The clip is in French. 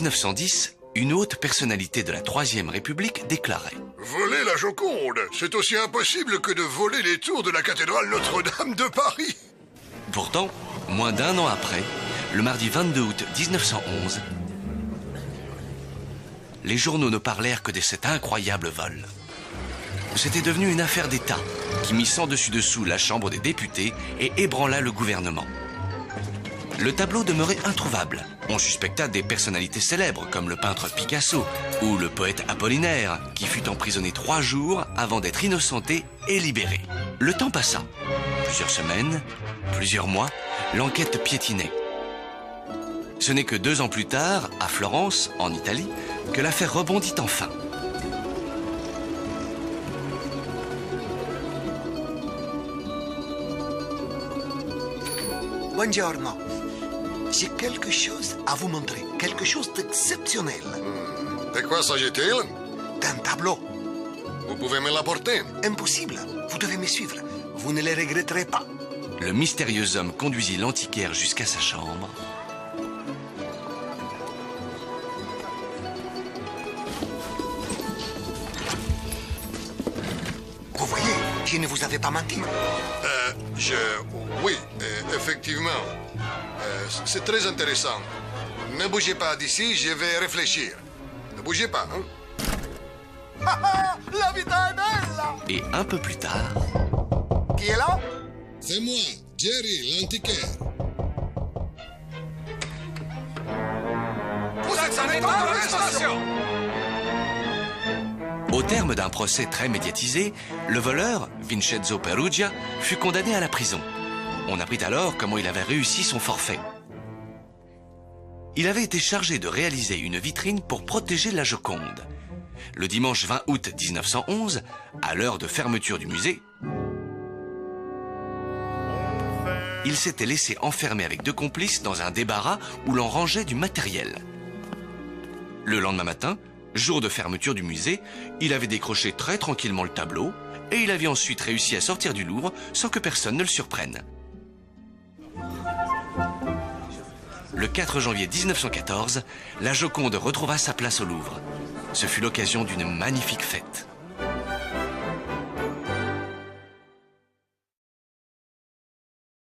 1910, une haute personnalité de la Troisième République déclarait: Voler la Joconde, c'est aussi impossible que de voler les tours de la cathédrale Notre-Dame de Paris. Pourtant, moins d'un an après, le mardi 22 août 1911, les journaux ne parlèrent que de cet incroyable vol. C'était devenu une affaire d'État qui mit sans dessus dessous la Chambre des députés et ébranla le gouvernement. Le tableau demeurait introuvable. On suspecta des personnalités célèbres comme le peintre Picasso ou le poète Apollinaire qui fut emprisonné 3 jours avant d'être innocenté et libéré. Le temps passa. Plusieurs semaines, plusieurs mois, l'enquête piétinait. Ce n'est que 2 ans plus tard, à Florence, en Italie, que l'affaire rebondit enfin. Buongiorno. J'ai quelque chose à vous montrer, quelque chose d'exceptionnel. De quoi s'agit-il? D'un tableau. Vous pouvez me l'apporter? Impossible. Vous devez me suivre. Vous ne le regretterez pas. Le mystérieux homme conduisit l'antiquaire jusqu'à sa chambre. Vous voyez, je ne vous avais pas menti. Oui, effectivement. C'est très intéressant. Ne bougez pas d'ici, je vais réfléchir. Ne bougez pas, hein? La vita è bella! Et un peu plus tard... Qui est là? C'est moi, Jerry, l'antiquaire. Vous êtes un état d'arrestation! Au terme d'un procès très médiatisé, le voleur, Vincenzo Perugia, fut condamné à la prison. On apprit alors comment il avait réussi son forfait. Il avait été chargé de réaliser une vitrine pour protéger la Joconde. Le dimanche 20 août 1911, à l'heure de fermeture du musée, il s'était laissé enfermer avec 2 complices dans un débarras où l'on rangeait du matériel. Le lendemain matin, jour de fermeture du musée, il avait décroché très tranquillement le tableau et il avait ensuite réussi à sortir du Louvre sans que personne ne le surprenne. Le 4 janvier 1914, la Joconde retrouva sa place au Louvre. Ce fut l'occasion d'une magnifique fête.